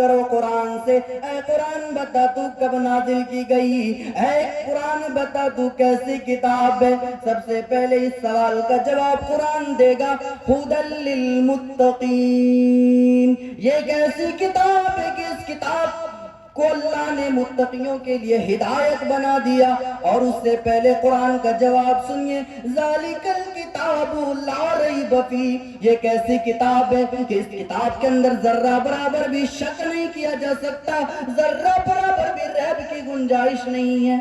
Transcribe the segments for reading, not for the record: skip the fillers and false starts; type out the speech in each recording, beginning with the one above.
کرو قرآن سے. اے قرآن بتا تو کب نازل کی گئی؟ اے قرآن بتا تو کیسی کتاب ہے؟ سب سے پہلے اس سوال کا جواب قرآن دے گا. ھدی للمتقین. یہ کیسی کتاب ہے کہ اس کتاب کو اللہ نے متقیوں کے لیے ہدایت بنا دیا. اور اس سے پہلے قرآن کا جواب سنیے. ذالک الکتاب لا ریب فیہ. یہ کیسی کتاب ہے کہ اس کتاب کے اندر ذرہ برابر بھی شک نہیں کیا جا سکتا, ذرہ برابر بھی ریب کی گنجائش نہیں ہے.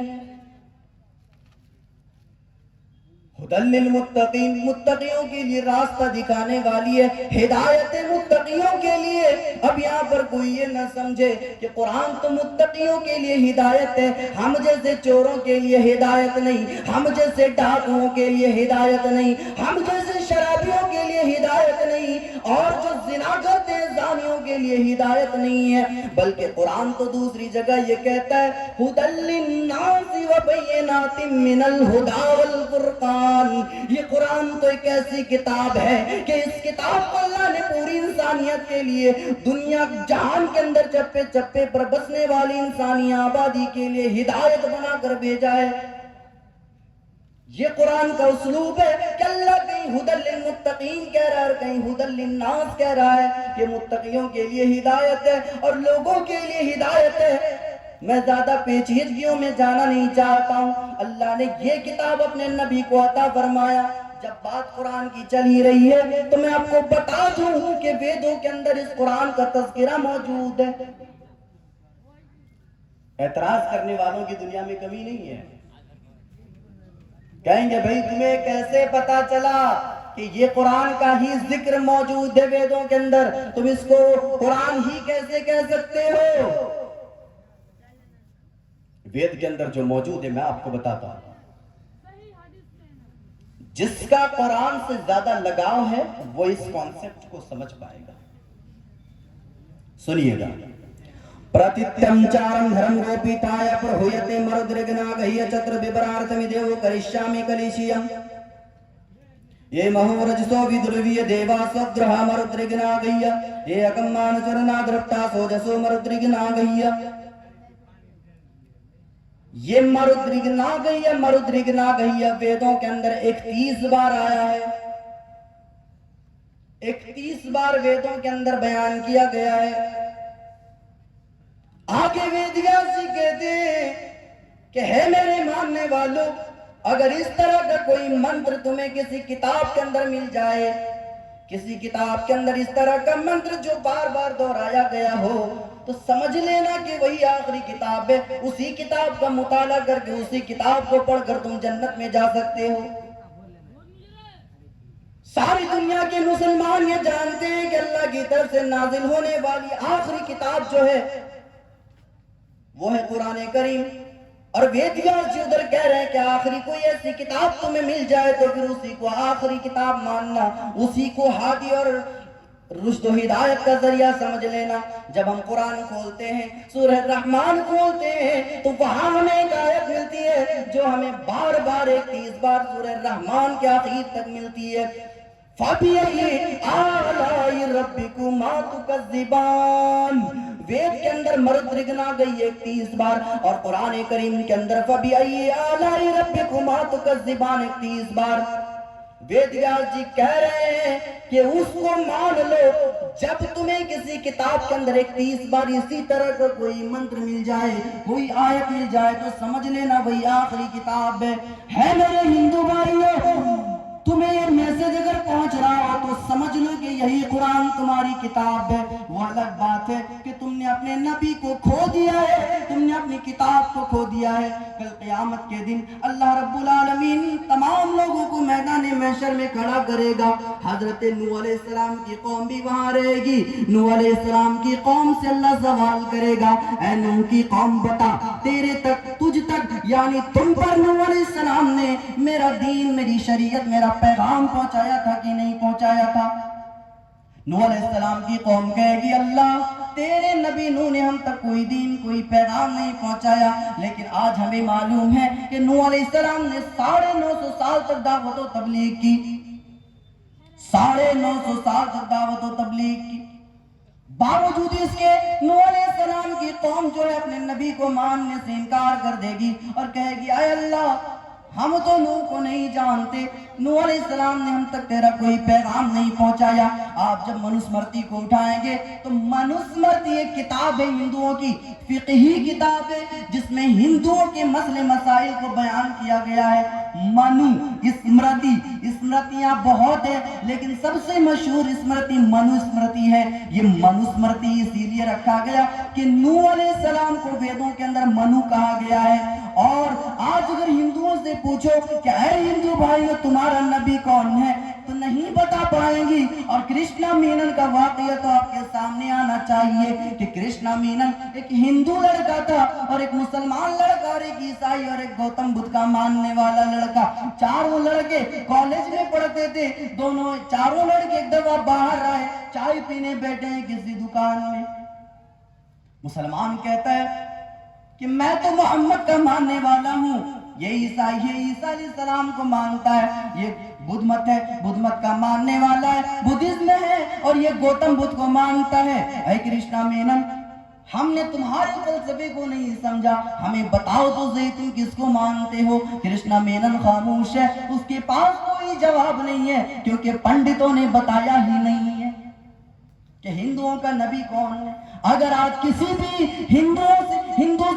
ھدی للمتقین, متقیوں کے لیے راستہ دکھانے والی ہے, ہدایت متقیوں کے لیے. اب یہاں پر کوئی یہ نہ سمجھے کہ قرآن تو متقیوں کے لیے ہدایت ہے, ہم جیسے چوروں کے لیے ہدایت نہیں, ہم جیسے ڈاکوؤں کے لیے ہدایت نہیں, ہم جیسے شرابیوں کے لیے ہدایت نہیں, اور جو زنا کرتے ہیں زانیوں کے لیے ہدایت نہیں ہے. بلکہ قرآن تو دوسری جگہ یہ کہتا ہے ھدی للناس وبینات من الہدی والفرقان. یہ قرآن تو ایک ایسی کتاب ہے کہ اس کتاب کو اللہ نے پوری انسانیت کے لیے, دنیا جہان کے اندر چپے چپے پر بسنے والی انسانی آبادی کے لیے ہدایت بنا کر بھیجا ہے. یہ قرآن کا اسلوب ہے کہ اللہ کہیں ھدی للمتقین کہہ رہا ہے اور کہیں ھدی للناس کہہ رہا ہے. یہ متقیوں کے لیے ہدایت ہے اور لوگوں کے لیے ہدایت ہے. میں زیادہ پیچیدگیوں میں جانا نہیں چاہتا ہوں. اللہ نے یہ کتاب اپنے نبی کو عطا فرمایا. جب بات قرآن کی چل ہی رہی ہے تو میں آپ کو بتا دوں کہ ویدوں کے اندر اس قرآن کا تذکرہ موجود ہے. اعتراض کرنے والوں کی دنیا میں کمی نہیں ہے. کہیں گے بھئی تمہیں کیسے پتا چلا کہ یہ قرآن کا ہی ذکر موجود ہے ویدوں کے اندر, تم اس کو قرآن ہی کیسے کہہ سکتے ہو؟ وید کے اندر جو موجود ہے میں آپ کو بتاتا ہوں. جس کا قرآن سے زیادہ لگاؤ ہے وہ اس کانسیپٹ کو سمجھ پائے گا. سنیے گا. پرتتیم چارم دھرم گوپیتایا پرہویتے مرودرگناگہیہ چتر ببرارتمی دیو کرشامی کلیشیم یہ مہورجسو ودرویہ دیوا سدرہا مرودرگناگہیہ یہ اکمان چرنا درپتا سوجسو مرودرگناگہیہ. یہ مرودرگناگہیہ, مرودرگناگہیہ ویدوں کے اندر 31 بار آیا ہے. 31 بار ویدوں کے اندر بیان کیا گیا ہے. آگے ویدیاس جی کہتے ہیں کہ ہے میرے ماننے والوں, اگر اس طرح کا کوئی منتر تمہیں کسی کتاب کے اندر مل جائے, کسی کتاب کے اندر اس طرح کا منتر جو بار بار دہرایا گیا ہو, تو سمجھ لینا کہ وہی آخری کتاب ہے. اسی کتاب کا مطالعہ کر کے اسی کتاب کو پڑھ کر تم جنت میں جا سکتے ہو. ساری دنیا کے مسلمان یہ جانتے ہیں کہ اللہ کی طرف سے نازل ہونے والی آخری کتاب جو ہے وہ ہے قرآن کریم. اور ویدیاس جی ادھر کہہ رہے ہیں کہ آخری کوئی ایسی کتاب تمہیں مل جائے تو پھر اسی کو آخری کتاب ماننا, اسی کو ہادی اور رشد و ہدایت کا ذریعہ سمجھ لینا. جب ہم قرآن کھولتے ہیں, سورہ الرحمن کھولتے ہیں, تو وہاں ہمیں ایک آیت ملتی ہے جو ہمیں بار بار 31 بار سورہ الرحمن کے آخر تک ملتی ہے. فَبِأَيِّ آلَاءِ رَبِّكُمَا تُكَذِّبَانِ. وید کے اندر مرودرگناگہیہ 31 بار, اور قرآن کریم کے اندر فَبِأَيِّ آلَاءِ رَبِّكُمَا تُكَذِّبَانِ 31 بار. ویدیاس جی کہہ رہے ہیں کہ اس کو مان لو. جب تمہیں کسی کتاب کے اندر 31 بار اسی طرح کا کوئی منتر مل جائے, کوئی آیت مل جائے, تو سمجھ لینا وہی آخری کتاب ہے. میرے ہندو بھائیوں, تمہیں یہ میسج اگر پہنچ رہا ہو تو سمجھ لو کہ یہی قرآن تمہاری کتاب ہے. وہ الگ بات ہے کہ تم نے اپنے نبی کو کھو دیا ہے, تم نے اپنی کتاب کو کھو دیا ہے. کل قیامت کے دن اللہ رب العالمین تمام لوگوں کو میدان محشر میں کھڑا کرے گا. حضرت نوح علیہ السلام کی قوم بھی وہاں رہے گی. نوح علیہ السلام کی قوم سے اللہ سوال کرے گا, اے نوح کی قوم بتا, تیرے تک, تجھ تک, یعنی تم پر نوح علیہ السلام نے میرا دین, میری شریعت, میرا پیغام پہنچایا تھا کہ نہیں پہنچایا تھا؟ نوح علیہ السلام کی قوم کہے گی, اللہ تیرے نبی نوح نے ہم تک کوئی دین, کوئی پیغام نہیں پہنچایا. لیکن آج ہمیں معلوم ہے کہ نوح علیہ السلام نے 950 سال تک دعوت و تبلیغ کی. 950 سال تک دعوت و تبلیغ کی. باوجود اس کے نوح علیہ قوم جو ہے اپنے نبی کو ماننے سے انکار کر دے گی اور کہے گی اے اللہ ہم تو نوح کو نہیں جانتے، نوح علیہ السلام نے ہم تک تیرا کوئی پیغام نہیں پہنچایا۔ آپ جب منوسمرتی کو اٹھائیں گے تو منوسمرتی ایک کتاب ہے ہندوؤں کی، فقہی کتاب ہے جس میں ہندوؤں کے مسئلے مسائل کو بیان کیا گیا ہے۔ منو اسمرتی، اسمرتیاں بہت ہیں لیکن سب سے مشہور اسمرتی منوسمرتی ہے۔ یہ منوسمرتی اسی لیے رکھا گیا کہ نوح علیہ السلام کو ویدوں کے اندر منو کہا گیا ہے۔ اور آج اگر ہندوؤں سے پوچھو کہ اے ہندو بھائیو تمہارا نبی کون ہے تو نہیں بتا پائیں گی۔ اور کرشنا مینن کا واقعہ تو آپ کے سامنے آنا چاہیے کہ کرشنا مینن ایک ہندو لڑکا تھا اور ایک مسلمان لڑکا اور ایک عیسائی اور ایک گوتم بدھ کا ماننے والا لڑکا، چاروں لڑکے کالج میں پڑھتے تھے۔ دونوں چاروں لڑکے ایک دفعہ باہر آئے، چائے پینے بیٹھے ہیں کسی دکان میں۔ مسلمان کہتا ہے کہ میں تو محمد کا ماننے والا ہوں، یہ عیسائی علیہ السلام کو مانتا ہے، یہ بدھ مت ہے، بدھ مت کا ماننے والا ہے، بدھزم ہے، اور یہ گوتم بدھ کو مانتا ہے۔ اے کرشنا مینن ہم نے تمہارے فلسفے کو نہیں سمجھا، ہمیں بتاؤ تو صحیح تم کس کو مانتے ہو۔ کرشنا مینن خاموش ہے، اس کے پاس کوئی جواب نہیں ہے کیونکہ پنڈتوں نے بتایا ہی نہیں ہے کہ ہندوؤں کا نبی کون ہے۔ اگر آج کسی بھی ہندو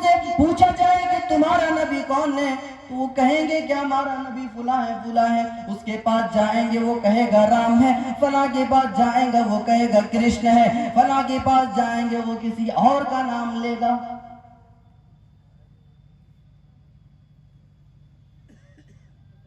سے پوچھا جائے کہ تمہارا نبی کون ہے تو وہ کہیں گے کہ ہمارا نبی فلاں ہے فلاں ہے۔ اس کے پاس جائیں گے وہ کہے گا رام ہے، فلاں کے پاس جائیں گے وہ کہے گا کرشن ہے، فلاں کے پاس جائیں گے وہ کسی اور کا نام لے گا۔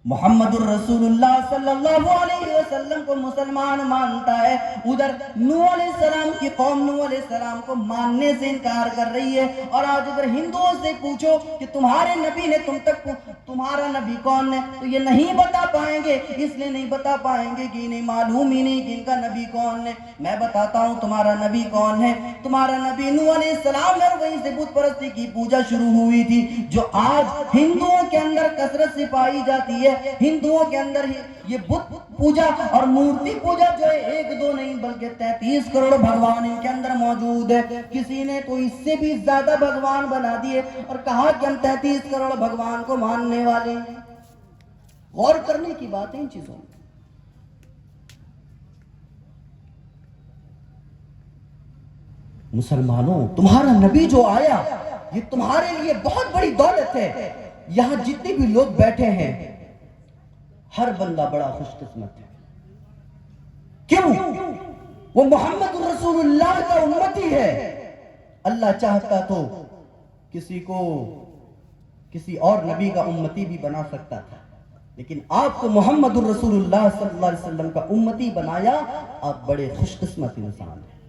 محمد الرسول اللہ صلی اللہ علیہ وسلم کو مسلمان مانتا ہے، ادھر نوح علیہ السلام کی قوم نوح علیہ السلام کو ماننے سے انکار کر رہی ہے۔ اور آج اگر ہندوؤں سے پوچھو کہ تمہارے نبی نے تم تک تمہارا نبی کون ہے تو یہ نہیں بتا پائیں گے، اس لیے نہیں بتا پائیں گے کہ انہیں معلوم ہی نہیں کہ ان کا نبی کون ہے۔ میں بتاتا ہوں تمہارا نبی کون ہے، تمہارا نبی نوح علیہ السلام ہے، اور وہیں سے بت پرستی کی پوجا شروع ہوئی تھی جو آج ہندوؤں کے اندر کثرت سے پائی جاتی ہے۔ ہندوؤں کے اندر یہ بت پوجا اور مورتی پوجا جو ہے ایک دو نہیں بلکہ 33 کروڑ بھگوان ان کے اندر موجود ہے۔ کسی نے تو اس سے بھی زیادہ بھگوان بنا دیے اور کہا کہ ہم 33 کروڑ بھگوان کو ماننے والے ہیں۔ غور کرنے کی بات ہے ان چیزوں میں۔ مسلمانوں تمہارا نبی جو آیا یہ تمہارے لیے بہت بڑی دولت ہے۔ یہاں جتنے بھی لوگ بیٹھے ہیں ہر بندہ بڑا خوش قسمت ہے۔ کیوں؟ وہ محمد رسول اللہ کا امتی ہے۔ اللہ چاہتا تو کسی کو کسی اور نبی کا امتی بھی بنا سکتا تھا، لیکن آپ کو محمد رسول اللہ صلی اللہ علیہ وسلم کا امتی بنایا، آپ بڑے خوش قسمت انسان ہیں۔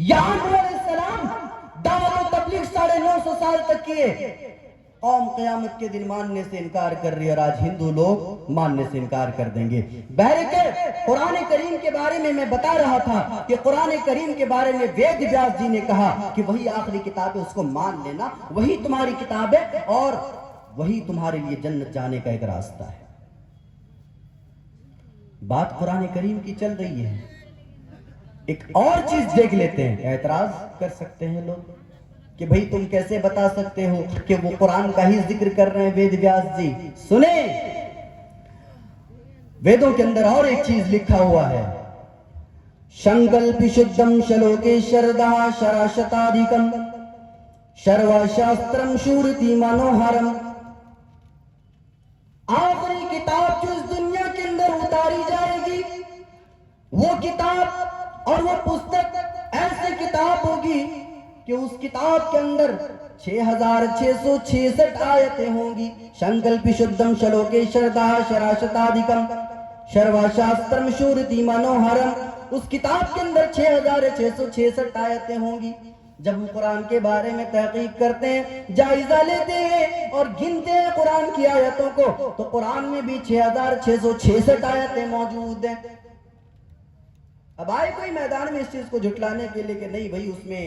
یہاں نوح علیہ السلام دعوت و تبلیغ 950 سال تک کیے، قوم قیامت کے دن ماننے سے انکار کر رہی ہے، اور آج ہندو لوگ ماننے سے انکار کر دیں گے۔ بہرکیف قرآن کریم کے بارے میں بتا رہا تھا کہ قرآن کریم کے بارے میں وید ویاس جی نے کہا کہ وہی آخری کتاب ہے، اس کو مان لینا، وہی تمہاری کتاب ہے اور وہی تمہارے لیے جنت جانے کا ایک راستہ ہے۔ بات قرآن کریم کی چل رہی ہے، ایک اور چیز دیکھ لیتے ہیں۔ اعتراض کر سکتے ہیں لوگ کہ بھئی تم کیسے بتا سکتے ہو کہ وہ قرآن کا ہی ذکر کر رہے ہیں وید ویاس جی؟ سنیں، ویدوں کے اندر اور ایک چیز لکھا ہوا ہے، شنکلپی شدھم شلوکے شردہ شراشتادھکم شروا شاسترم شورتی منوہرم۔ آخری کتاب جو اس دنیا کے اندر اتاری جائے گی وہ کتاب اور وہ پستک ایسی کتاب ہوگی کہ اس کتاب کے اندر 6666 آیتیں ہوں گی۔ شنکلپی شدھم شلوکے شردہ شراشتادھکم شروا شاسترم شورتی منوہرم، اس کتاب کے اندر 6666 آیتیں ہوں گی۔ جب ہم قرآن کے بارے میں تحقیق کرتے ہیں، جائزہ لیتے ہیں اور گنتے ہیں قرآن کی آیتوں کو تو قرآن میں بھی 6666 آیتیں موجود ہیں۔ اب آئے کوئی میدان میں اس چیز کو جھٹلانے کے لیے کہ نہیں بھائی اس میں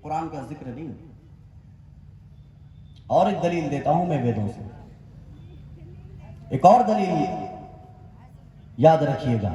قرآن کا ذکر نہیں۔ اور ایک دلیل دیتا ہوں میں ویدوں سے، ایک اور دلیل یاد رکھیے گا۔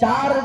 4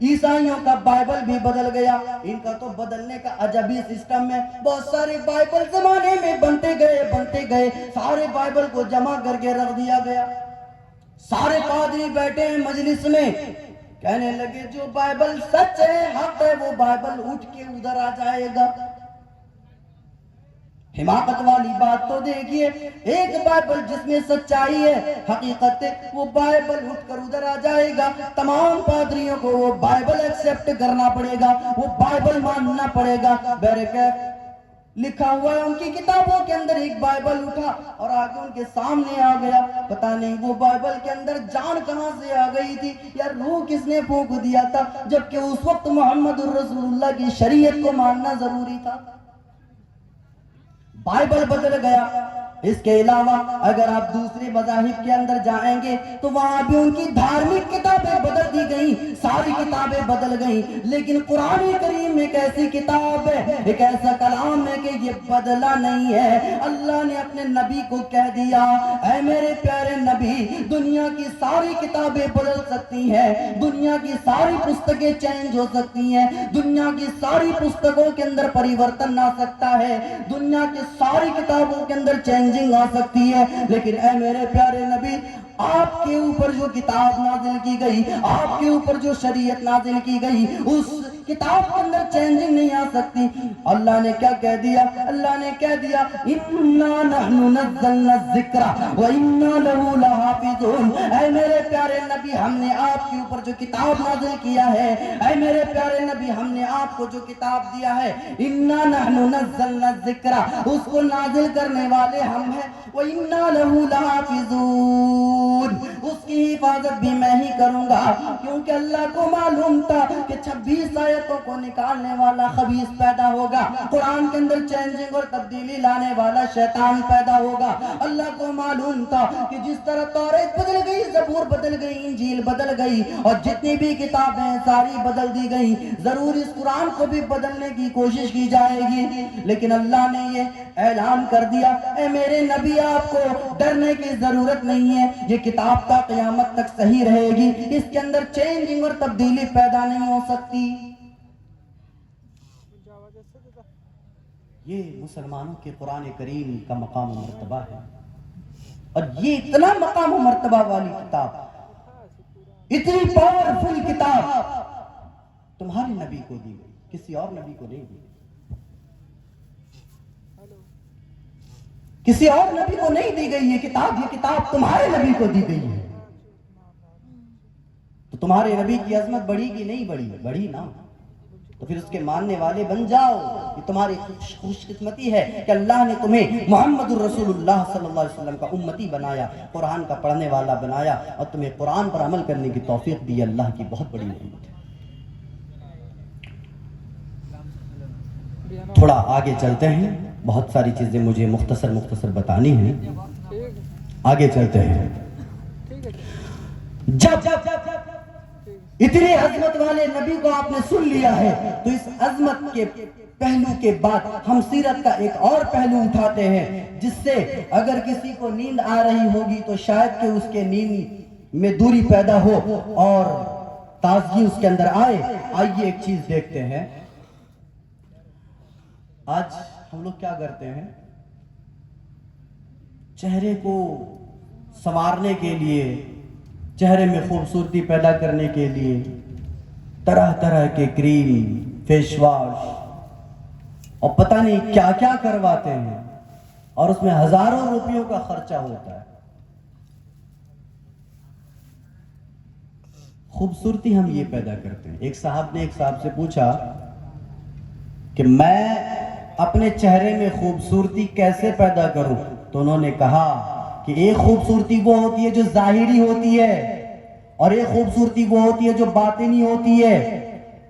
عیسائیوں کا بائبل بھی بدل گیا. ان کا تو بدلنے کا عجبی سسٹم ہے. بہت سارے بائبل زمانے میں بنتے گئے, سارے بائبل کو جمع کر کے رکھ دیا گیا. سارے پادری بیٹھے ہیں مجلس میں, کہنے لگے جو بائبل سچ ہے, حق ہے, وہ بائبل اٹھ کے ادھر آ جائے گا. حماقت والی بات تو دیکھیے, ایک بائبل جس میں سچائی ہے, حقیقت ہے, وہ بائبل اٹھ کر ادھر آ جائے گا. تمام پادریوں کو وہ بائبل ایکسپٹ کرنا پڑے گا, وہ بائبل ماننا پڑے گا. بیرکیف لکھا ہوا ہے ان کی کتابوں کے اندر, ایک بائبل اٹھا اور آگے ان کے سامنے آ گیا. پتہ نہیں وہ بائبل کے اندر جان کہاں سے آ گئی تھی, یا روح کس نے پھونک دیا تھا, جبکہ اس وقت محمد الرسول اللہ کی شریعت کو ماننا ضروری تھا. بائبل بدل گیا. اس کے علاوہ اگر آپ دوسرے مذاہب کے اندر جائیں گے تو وہاں بھی ان کی دھارمک کتابیں بدل دی گئیں, ساری کتابیں بدل گئیں. لیکن قرآن کریم ایک ایسی کتاب ہے, ایک ایسا کلام ہے کہ یہ بدلا نہیں ہے. اللہ نے اپنے نبی کو کہہ دیا, اے میرے پیارے نبی, دنیا کی ساری کتابیں بدل سکتی ہیں, دنیا کی ساری پستکیں چینج ہو سکتی ہیں, دنیا کی ساری پستکوں کے اندر پریورتن آ سکتا ہے, دنیا کی ساری کتابوں کے اندر چینجنگ آ سکتی ہے, لیکن اے میرے پیارے نبی, آپ کے اوپر جو کتاب نازل کی گئی, آپ کے اوپر جو شریعت نازل کی گئی, اس کتاب کے اندر چینجنگ نہیں آ سکتی. اللہ نے کیا کہہ دیا, اللہ نے کہہ دیا اِنَّا نَحْنُ نَزَّلْنَا الذِّكْرَ وَإِنَّا لَهُ لَحَافِظُونَ. اے میرے پیارے نبی, ہم نے آپ کے اوپر جو کتاب نازل کیا ہے, اے میرے پیارے نبی, ہم نے آپ کو جو کتاب دیا ہے, اِنَّا نَحْنُ نَزَّلْنَا الذِّكْرَ, اس کو نازل کرنے والے ہم ہیں, وَإِنَّا لَهُ لَحَافِظُونَ, اس کی حفاظت بھی میں ہی کروں گا. کیونکہ اللہ کو معلوم تھا کہ 26 آیتوں کو نکالنے والا خبیث پیدا ہوگا, قرآن کے اندر چینجنگ اور تبدیلی لانے والا شیطان پیدا ہوگا. اللہ کو معلوم تھا کہ جس طرح توریت بدل گئی, زبور بدل گئی, انجیل بدل گئی, اور جتنی بھی کتابیں ساری بدل دی گئی, ضرور اس قرآن کو بھی بدلنے کی کوشش کی جائے گی. لیکن اللہ نے یہ اعلان کر دیا, اے میرے نبی, آپ کو ڈرنے کی ضرورت نہیں ہے, یہ کتاب تا قیامت تک صحیح رہے گی, اس کے اندر چینجنگ اور تبدیلی پیدا نہیں ہو سکتی. یہ مسلمانوں کے قرآن کریم کا مقام و مرتبہ ہے, اور یہ اتنا مقام و مرتبہ والی کتاب, اتنی پاورفل کتاب تمہارے نبی کو دی گئی, کسی اور نبی کو نہیں دی گئی, کسی اور نبی کو نہیں دی گئی یہ کتاب تمہارے نبی کو دی گئی ہے. تو تمہارے نبی کی عظمت بڑھی کہ نہیں بڑھی؟ بڑھی نا. تو پھر اس کے ماننے والے بن جاؤ. یہ تمہاری خوش قسمتی ہے کہ اللہ نے تمہیں محمد الرسول اللہ صلی اللہ علیہ وسلم کا امتی بنایا, قرآن کا پڑھنے والا بنایا, اور تمہیں قرآن پر عمل کرنے کی توفیق دی. اللہ کی بہت بڑی نعمت ہے. تھوڑا آگے چلتے ہیں, بہت ساری چیزیں مجھے مختصر بتانی ہیں. آگے چلتے ہیں. جب اتنے عظمت والے نبی کو آپ نے سن لیا ہے, تو اس عظمت کے پہلو کے بعد ہم سیرت کا ایک اور پہلو اٹھاتے ہیں, جس سے اگر کسی کو نیند آ رہی ہوگی تو شاید کہ اس کے نیند میں دوری پیدا ہو اور تازگی اس کے اندر آئے. آئیے ایک چیز دیکھتے ہیں. آج ہم لوگ کیا کرتے ہیں, چہرے کو سنوارنے کے لیے, چہرے میں خوبصورتی پیدا کرنے کے لیے طرح طرح کے کریم, فیس واش اور پتہ نہیں کیا کیا کرواتے ہیں, اور اس میں ہزاروں روپیوں کا خرچہ ہوتا ہے. خوبصورتی ہم یہ پیدا کرتے ہیں. ایک صاحب نے ایک صاحب سے پوچھا کہ میں اپنے چہرے میں خوبصورتی کیسے پیدا کروں, تو انہوں نے کہا کہ ایک خوبصورتی وہ ہوتی ہے جو ظاہری ہوتی ہے, اور ایک خوبصورتی وہ ہوتی ہے جو باطنی ہوتی ہے.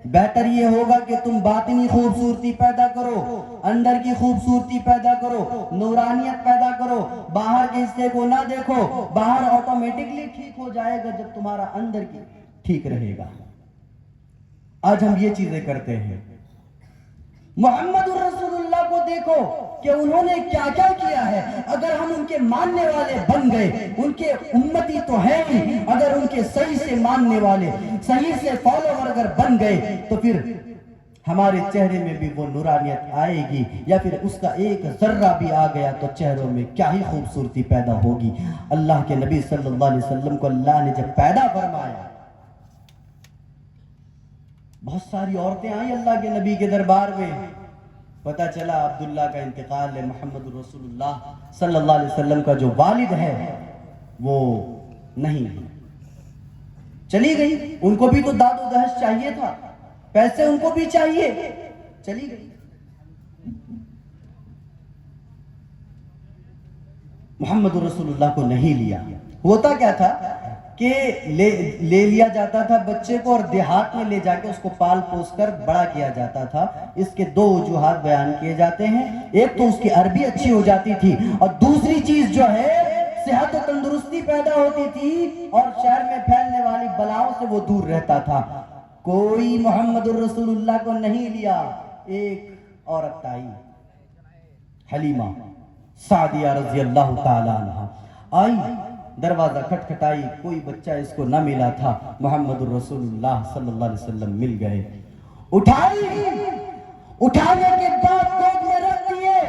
بہتر یہ ہوگا کہ تم باطنی خوبصورتی پیدا کرو, اندر کی خوبصورتی پیدا کرو, نورانیت پیدا کرو. باہر کے حصے کو نہ دیکھو, باہر آٹومیٹکلی ٹھیک ہو جائے گا جب تمہارا اندر کی ٹھیک رہے گا. آج ہم یہ چیزیں کرتے ہیں. محمد الرسول اللہ کو دیکھو کہ انہوں نے کیا کیا کیا ہے. اگر ہم ان کے ماننے والے بن گئے, ان کے امتی تو ہیں ہی, اگر ان کے صحیح سے ماننے والے, صحیح سے فالوور اگر بن گئے تو پھر ہمارے چہرے میں بھی وہ نورانیت آئے گی, یا پھر اس کا ایک ذرہ بھی آ گیا تو چہروں میں کیا ہی خوبصورتی پیدا ہوگی. اللہ کے نبی صلی اللہ علیہ وسلم کو اللہ نے جب پیدا فرمایا, بہت ساری عورتیں آئیں اللہ کے نبی کے دربار میں. پتہ چلا عبداللہ کا انتقال ہے. محمد رسول اللہ صلی اللہ علیہ وسلم کا جو والد ہے وہ نہیں, چلی گئی. ان کو بھی تو داد و دہش چاہیے تھا, پیسے ان کو بھی چاہیے, چلی گئی. محمد رسول اللہ کو نہیں لیا. ہوتا کیا تھا کہ لے لیا جاتا تھا بچے کو, اور دیہات میں لے جا کے اس کو پال پوس کر بڑا کیا جاتا تھا. اس کے دو وجوہات بیان کیے جاتے ہیں. ایک تو اس کی عربی اچھی ہو جاتی تھی, اور دوسری چیز جو ہے صحت و تندرستی پیدا ہوتی تھی, اور شہر میں پھیلنے والی بلاؤں سے وہ دور رہتا تھا. کوئی محمد الرسول اللہ کو نہیں لیا. ایک عورت آئی, حلیمہ سعدیہ رضی اللہ تعالیٰ عنہ آئی, دروازہ کھٹکھٹائی, کوئی بچہ اس کو نہ ملا تھا. محمد الرسول اللہ صلی اللہ علیہ وسلم مل گئے, اٹھائی, اٹھانے کے بعد گود میں رکھ دیے.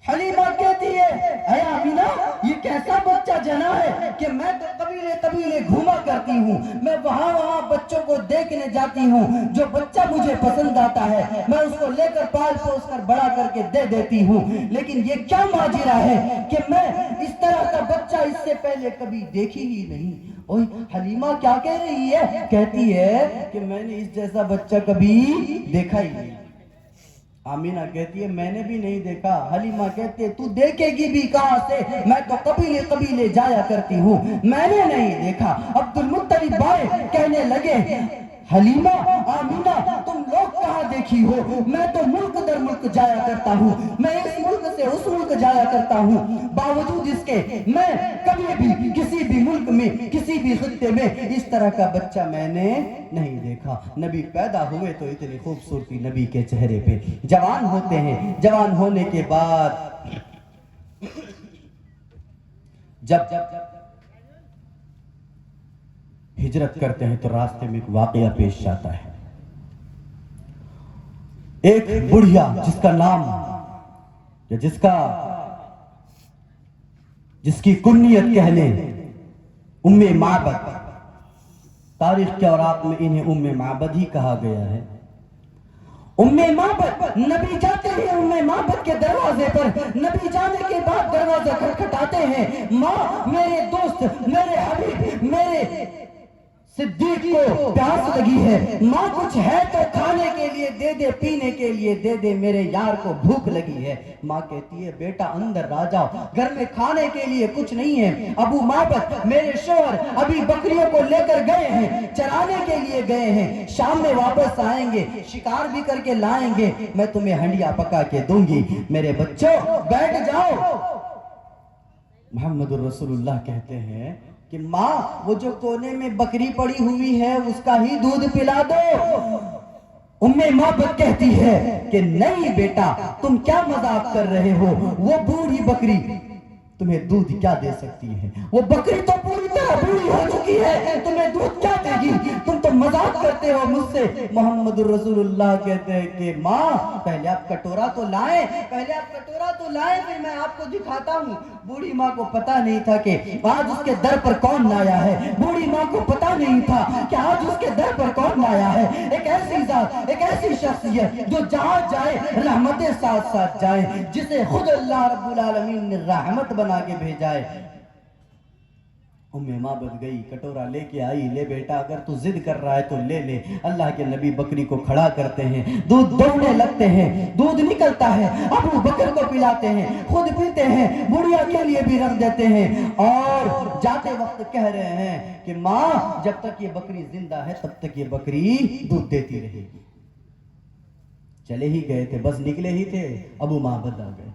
حلیمہ کہتی ہے, اے آمینہ یہ کیسا بچہ جنا ہے کہ میں تو قبیلے قبیلے گھوما کرتی ہوں, میں وہاں بچوں کو دیکھنے جاتی ہوں, جو بچہ مجھے پسند آتا ہے میں اس کو لے کر پال پوس کر بڑا کر کے دے دیتی ہوں, لیکن یہ کیا ماجرا ہے کہ میں اس طرح کا بچہ اس سے پہلے کبھی دیکھی ہی نہیں. اوہ حلیمہ کیا کہہ رہی ہے؟ کہتی ہے کہ میں نے اس جیسا بچہ کبھی دیکھا ہی نہیں. آمینہ کہتی ہے میں نے بھی نہیں دیکھا. حلیمہ کہتی ہے تو دیکھے گی بھی کہاں سے, میں تو قبیلے قبیلے جایا کرتی ہوں, میں نے نہیں دیکھا. عبد المطلب بھائی کہنے لگے, حلیمہ آمینہ تم لوگ کہاں دیکھی ہو, میں تو ملک در ملک جایا کرتا ہوں, میں اس ملک سے اس ملک جایا کرتا ہوں, باوجود اس کے میں کبھی بھی کسی بھی ملک میں کسی بھی خطے میں اس طرح کا بچہ میں نے نہیں دیکھا. نبی پیدا ہوئے تو اتنی خوبصورتی نبی کے چہرے پہ. جوان ہوتے ہیں, جوان ہونے کے بعد جب ہجرت کرتے ہیں تو راستے میں ایک واقعہ پیش آتا ہے. ایک بڑھیا جس کا نام یا جس کی کنیت کہہ لیں ام معبد, تاریخ کے اوراق میں انہیں ام معبد ہی کہا گیا ہے. ام معبد, نبی جاتے ہیں ام معبد کے دروازے پر, نبی جانے کے بعد دروازہ کھٹکھٹاتے ہیں, ماں میرے دوست, میرے حبیب, میرے صدیق کو پیاس لگی ہے, ماں کچھ ہے تو کھانے کے لیے دے دے, پینے کے لیے دے دے, میرے یار کو بھوک لگی ہے. ماں کہتی ہے بیٹا اندر آ جاؤ, گھر میں کھانے کے لیے کچھ نہیں ہے. ابو معبد میرے شوہر ابھی بکریوں کو لے کر گئے ہیں, چرانے کے لیے گئے ہیں, شام میں واپس آئیں گے, شکار بھی کر کے لائیں گے, میں تمہیں ہنڈیا پکا کے دوں گی, میرے بچوں بیٹھ جاؤ. محمد الرسول اللہ کہتے ہیں کہ ماں وہ جو کونے میں بکری پڑی ہوئی ہے اس کا ہی دودھ پلا دو. ام معبد کہتی ہے کہ نہیں بیٹا تم کیا مذاق کر رہے ہو, وہ بوڑھی بکری تمہیں دودھ کیا دے سکتی ہے, وہ بکری تو پوری طرح بوڑھی ہو چکی ہے, تمہیں دودھ کیا دے گی, تم تو مذاق کرتے ہو مجھ سے. محمد رسول اللہ کہتے ہیں کہ ماں پہلے آپ کٹورا تو لائیں, پھر میں آپ کو دکھاتا ہوں. بوڑھی ماں کو پتا نہیں تھا کہ آج اس کے در پر کون آیا ہے, بوڑھی ماں کو پتا نہیں تھا کہ آج اس کے در پر کون آیا ہے. ایک ایسی ذات, ایک ایسی شخصیت جو جہاں جائے رحمتیں ساتھ ساتھ جائیں, جسے خود اللہ رب العالمین نے رحمت بنا کے بھیجا ہے. ام معبد گئی, کٹورا لے کے آئی, لے بیٹا اگر تو ضد کر رہا ہے تو لے لے. اللہ کے نبی بکری کو کھڑا کرتے ہیں, دودھ دوڑنے لگتے ہیں, دودھ نکلتا ہے, ابو بکر کو پلاتے ہیں, خود پیتے ہیں, بڑھیا کے لیے بھی رکھ دیتے ہیں, اور جاتے وقت کہہ رہے ہیں کہ ماں جب تک یہ بکری زندہ ہے تب تک یہ بکری دودھ دیتی رہے گی. چلے ہی گئے تھے, بس نکلے ہی تھے, ابو معبد آ گئے.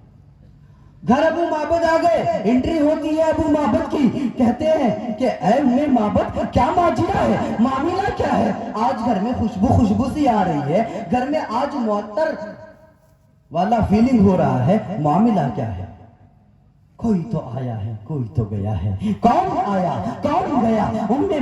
گھر ابو معبد آ گئے, انٹری ہوتی ہے ابو معبد کی. کہتے ہیں کہ اے ام معبد کیا ماجرا ہے, معاملہ کیا ہے, آج گھر میں خوشبو سی آ رہی ہے, گھر میں آج معطر والا فیلنگ ہو رہا ہے، معاملہ کیا ہے؟ کوئی تو آیا ہے، کوئی تو گیا ہے، کون آیا کون گیا؟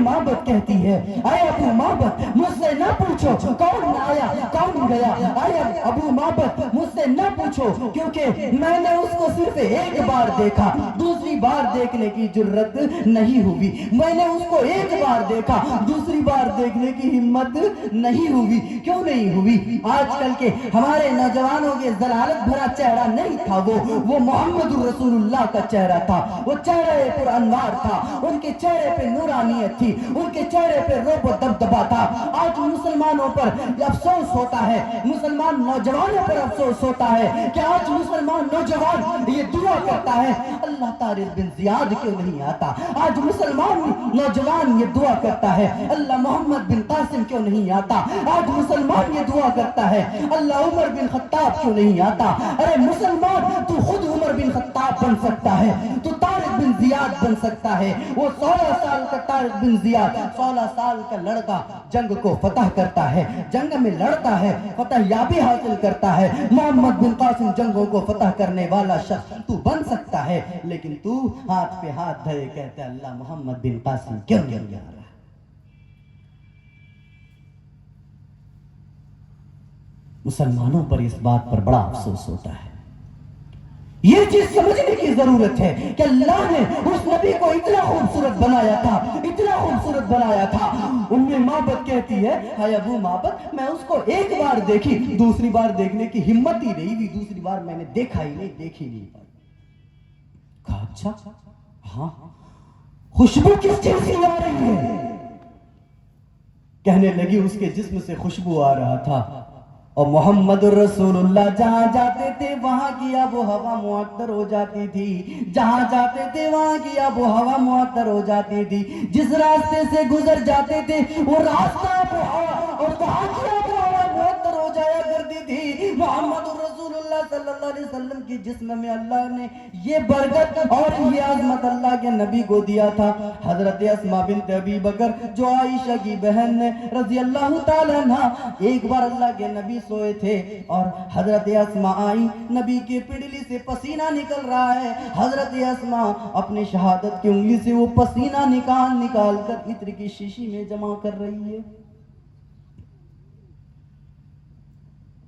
معبد کہتی ہے اے ابو معبد مجھ سے نہ پوچھو کون آیا کون گیا، اے ابو معبد مجھ سے نہ پوچھو، کیونکہ میں نے اس کو صرف ایک بار دیکھا، دوسری بار دیکھنے کی جرت نہیں ہوئی، میں نے اس کو ایک بار دیکھا، دوسری بار دیکھنے کی ہمت نہیں ہوئی۔ کیوں نہیں ہوئی؟ آج کل کے ہمارے نوجوانوں کے ضلالت بھرا چہرہ نہیں تھا وہ محمد رسول اللہ کا چہرہ تھا، وہ چہرہ پر انوار تھا، ان کے چہرے پہ نورانیت تھی، ان کے چہرے پہ رعب و دبدبا تھا۔ آج مسلمانوں پر افسوس ہوتا ہے، مسلمان نوجوانوں پر افسوس ہوتا ہے کہ آج مسلمان نوجوان یہ دعا کرتا ہے اللہ طارق بن زیاد کیوں نہیں آتا، آج مسلمان نوجوان یہ دعا کرتا ہے اللہ محمد بن قاسم کیوں نہیں آتا، آج مسلمان یہ دعا کرتا ہے اللہ عمر بن خطاب کیوں نہیں آتا۔ ارے مسلمان تو خود عمر بن خطاب بن سکتا ہے، تو طارق بن زیاد بن سکتا ہے۔ وہ 16 سال کا طارق بن زیاد، 16 سال کا لڑکا جنگ کو فتح کرتا ہے، جنگ میں لڑتا ہے، فتح یابی حاصل کرتا ہے۔ محمد بن قاسم جنگوں کو فتح کرنے والا شخص تو بن سکتا ہے، لیکن تو ہاتھ پہ ہاتھ دھرے کہتا ہے اللہ محمد بن قاسم کیوں نہیں آ رہا۔ مسلمانوں پر اس بات پر بڑا افسوس ہوتا ہے۔ یہ چیز سمجھنے کی ضرورت ہے کہ اللہ نے اس نبی کو اتنا خوبصورت بنایا تھا، اتنا خوبصورت بنایا تھا۔ معبد کہتی ہے اے ابو معبد میں اس کو ایک بار دیکھی، دوسری بار دیکھنے کی ہمت ہی نہیں ہوئی، دوسری بار میں نے دیکھا ہی نہیں، دیکھ ہی نہیں پائی۔ کہا اچھا ہاں خوشبو کس چیز کی آ رہی ہے؟ کہنے لگی اس کے جسم سے خوشبو آ رہا تھا، اور محمد الرسول اللہ جہاں جاتے تھے وہاں کی آب و ہوا معطر ہو جاتی تھی، جہاں جاتے تھے وہاں کی آب و ہوا معطر ہو جاتی تھی، جس راستے سے گزر جاتے تھے وہ راستہ آب و ہوا اور وہاں کی آب و ہوا معطر ہو جایا کرتی تھی۔ محمد الرسول اللہ صلی اللہ علیہ وسلم کی جسم میں اللہ نے یہ برکت اور یہ عظمت اللہ کے نبی کو دیا تھا۔ حضرت اسماء بنت ابی بکر جو عائشہ کی بہن ہے رضی اللہ تعالیٰ عنہ، ایک بار اللہ کے نبی سوئے تھے اور حضرت اسماء آئی، نبی کے پڑلی سے پسینہ نکل رہا ہے، حضرت اسماء اپنے شہادت کی انگلی سے وہ پسینہ نکال کر عطر کی شیشی میں جمع کر رہی ہے۔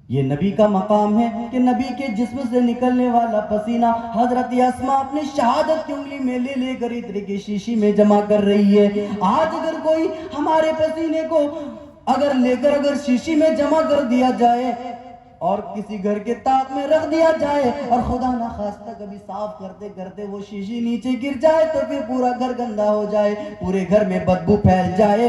یہ نبی کا مقام ہے کہ نبی کے جسم سے نکلنے والا پسینہ حضرت اسماء اپنے شہادت کی انگلی میں لے کر عطر کی شیشی میں جمع کر رہی ہے۔ آج اگر کوئی ہمارے پسینے کو اگر شیشی میں جمع کر دیا جائے اور کسی گھر کے طاق میں رکھ دیا جائے اور خدا نخواستہ کبھی صاف کرتے کرتے وہ شیشی نیچے گر جائے تو پھر پورا گھر گندا ہو جائے، پورے گھر میں بدبو پھیل جائے۔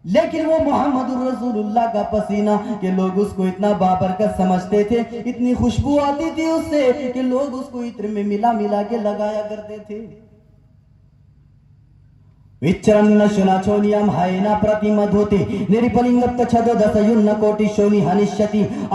لیکن وہ محمد الرسول اللہ کا پسینہ کہ لوگ اس کو اتنا بابرکت سمجھتے تھے، اتنی خوشبو آتی تھی اس سے کہ لوگ اس کو عطر میں ملا کے لگایا کرتے تھے۔ ವಿಚ್ಚರನ್ನ ಶುನಾಚೋನಿಯಂ ಹೈನ ಪ್ರತಿಮಧೋತಿ ನಿರಿಪಲಿಂಗತ್ತ ಛದದ ಸಯುನ್ನ ಕೋಟಿ ಶೋನಿ ಹನಿಷ್ಯತಿ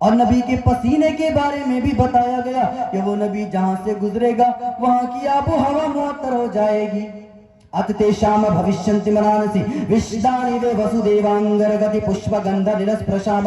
اور نبی کے پسینے کے بارے میں بھی بتایا گیا کہ وہ نبی جہاں سے گزرے گا وہاں کی آب و ہوا معطر ہو جائے گی۔ ಅತತೆ ಶಾಮ ಭವಿಷ್ಯಂತಿ ಮನಾನಸಿ ವಿಶ್ವಾನಿವೆ ವಸುದೇವಾಂಗರಗತಿ ಪುಷ್ಪಗಂಧ ನಿರಸ್ಪೃಶಾಮ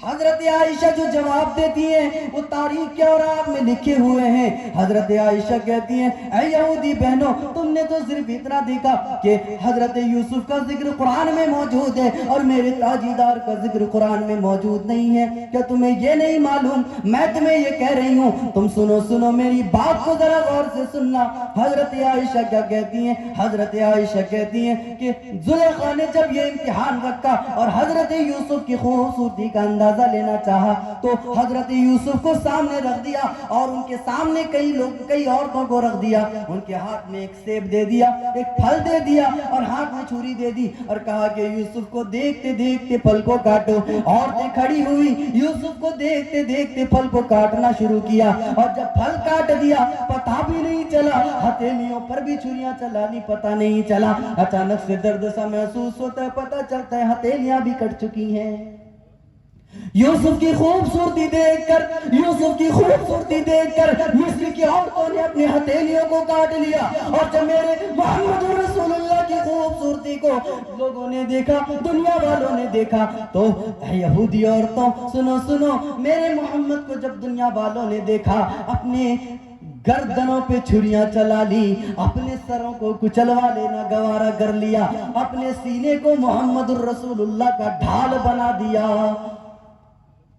حضرت عائشہ جو جواب دیتی ہیں وہ تاریخ کے اوراق میں لکھے ہوئے ہیں. حضرت عائشہ کہتی ہیں اے یہودی بہنوں تم نے تو صرف اتنا دیکھا کہ حضرت یوسف کا ذکر قرآن میں موجود ہے اور میرے تاجیدار کا ذکر قرآن میں موجود نہیں ہے. کیا تمہیں یہ نہیں معلوم؟ میں تمہیں یہ کہہ رہی ہوں, تم سنو میری بات کو ذرا غور سے سننا. حضرت عائشہ کیا کہتی ہیں؟ حضرت عائشہ کہتی ہیں کہ زلیخا نے جب یہ امتحان رکھا اور حضرت یوسف کی خوبصورتی کا اندازہ لینا چاہا تو حضرت یوسف کو سامنے رکھ دیا اور ان کے سامنے کئی عورتوں کو رکھ دیا. ان کے ہاتھ میں ایک سیب دے دیا, ایک پھل دے دیا اور ہاتھ میں چھری دے دی اور کہا کہ یوسف کو دیکھتے دیکھتے پھل کو کاٹو. عورتیں کھڑی ہوئی, یوسف کو دیکھتے دیکھتے پھل کو کاٹنا شروع کیا اور جب پھل کاٹ دیا پتہ بھی نہیں چلا, ہتھیلیوں پر بھی چھریاں چلانی پتہ نہیں چلا. اچانک سے درد سا محسوس ہوتا ہے, پتہ چلتا ہے ہتھیلیاں بھی کٹ چکی ہیں. یوسف کی خوبصورتی دیکھ کر مصر کی عورتوں نے اپنی ہتھیلیوں کو کاٹ لیا. اور جب میرے محمد رسول اللہ کی خوبصورتی کو لوگوں نے دیکھا, دنیا والوں نے دیکھا, تو یہودی عورتوں سنو میرے محمد کو جب دنیا والوں نے دیکھا اپنے گردنوں پہ چھریاں چلا لی, اپنے سروں کو کچلوا لینا گوارا کر لیا, اپنے سینے کو محمد الرسول اللہ کا ڈھال بنا دیا.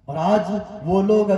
اور آج وہ لوگ